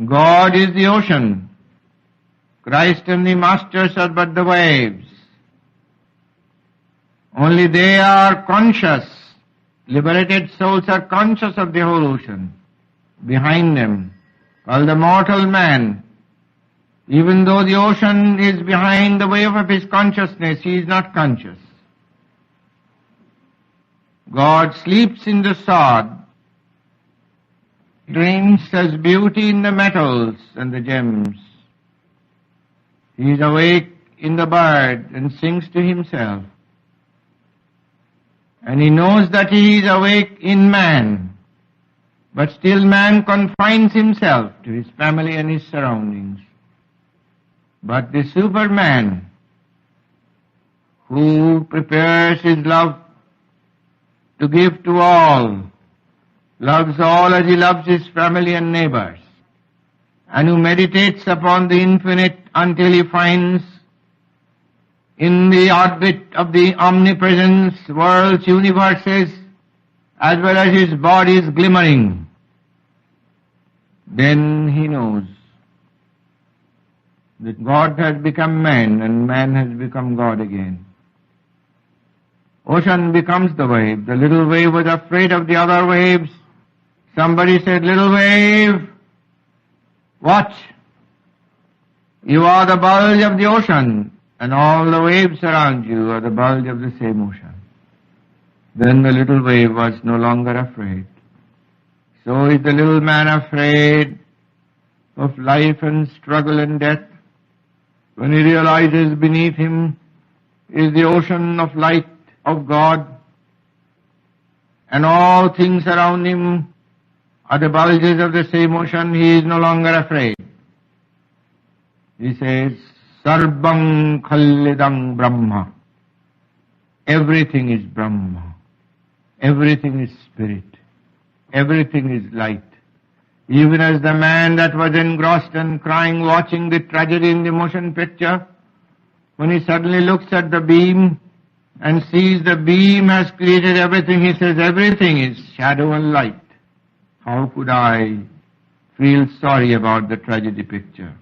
God is the ocean. Christ and the masters are but the waves. Only they are conscious. Liberated souls are conscious of the whole ocean behind them. While the mortal man, even though the ocean is behind the wave of his consciousness, he is not conscious. God sleeps in the sod, dreams as beauty in the metals and the gems. He is awake in the bird and sings to himself. And he knows that he is awake in man, but still man confines himself to his family and his surroundings. But the Superman, who prepares his love to give to all, loves all as he loves his family and neighbors, and who meditates upon the infinite until he finds in the orbit of the omnipresence worlds, universes, as well as his body is glimmering, then he knows that God has become man and man has become God again. Ocean becomes the wave. The little wave was afraid of the other waves. Somebody said, "Little wave, watch. You are the bulge of the ocean, and all the waves around you are the bulge of the same ocean." Then the little wave was no longer afraid. So is the little man afraid of life and struggle and death, when he realizes beneath him is the ocean of light of God, and all things around him are the bulges of the same ocean. He is no longer afraid. He says, "Sarvang Khalidang Brahma." Everything is Brahma. Everything is spirit. Everything is light. Even as the man that was engrossed and crying watching the tragedy in the motion picture, when he suddenly looks at the beam and sees the beam has created everything, he says, "Everything is shadow and light. How could I feel sorry about the tragedy picture?"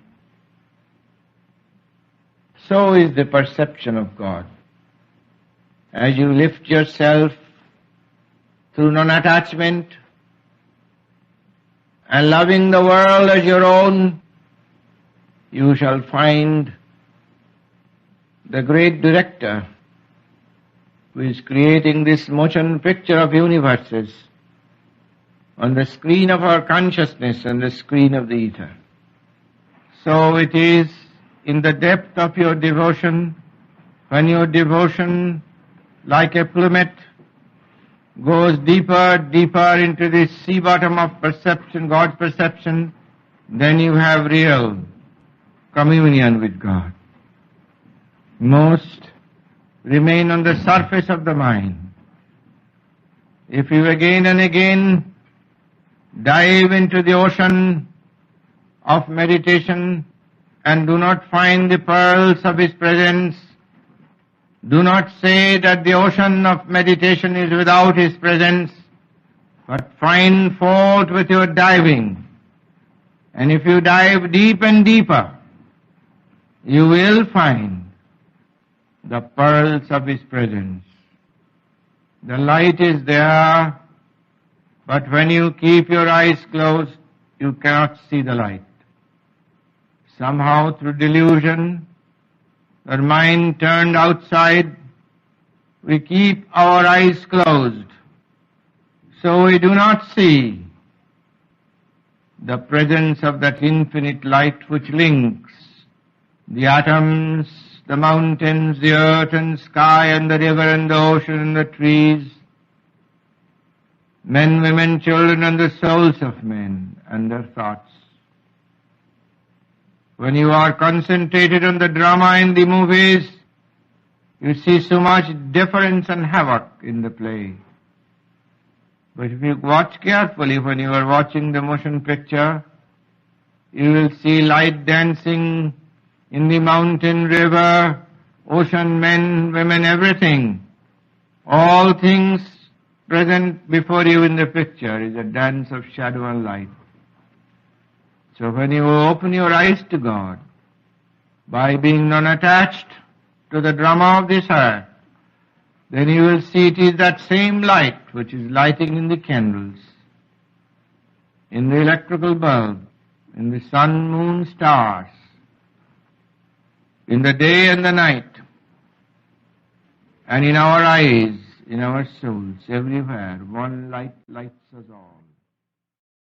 So is the perception of God. As you lift yourself through non-attachment and loving the world as your own, you shall find the great director who is creating this motion picture of universes on the screen of our consciousness and the screen of the ether. So it is in the depth of your devotion, when your devotion, like a plummet, goes deeper, deeper into the sea bottom of perception, God's perception, then you have real communion with God. Most remain on the surface of the mind. If you again and again dive into the ocean of meditation and do not find the pearls of His presence, do not say that the ocean of meditation is without His presence, but find fault with your diving. And if you dive deep and deeper, you will find the pearls of His presence. The light is there, but when you keep your eyes closed, you cannot see the light. Somehow through delusion, our mind turned outside, we keep our eyes closed, so we do not see the presence of that infinite light which links the atoms, the mountains, the earth and sky and the river and the ocean and the trees, men, women, children and the souls of men and their thoughts. When you are concentrated on the drama in the movies, you see so much difference and havoc in the play. But if you watch carefully when you are watching the motion picture, you will see light dancing in the mountain, river, ocean, men, women, everything. All things present before you in the picture is a dance of shadow and light. So when you open your eyes to God, by being non-attached to the drama of this earth, then you will see it is that same light which is lighting in the candles, in the electrical bulb, in the sun, moon, stars, in the day and the night, and in our eyes, in our souls, everywhere. One light lights us all.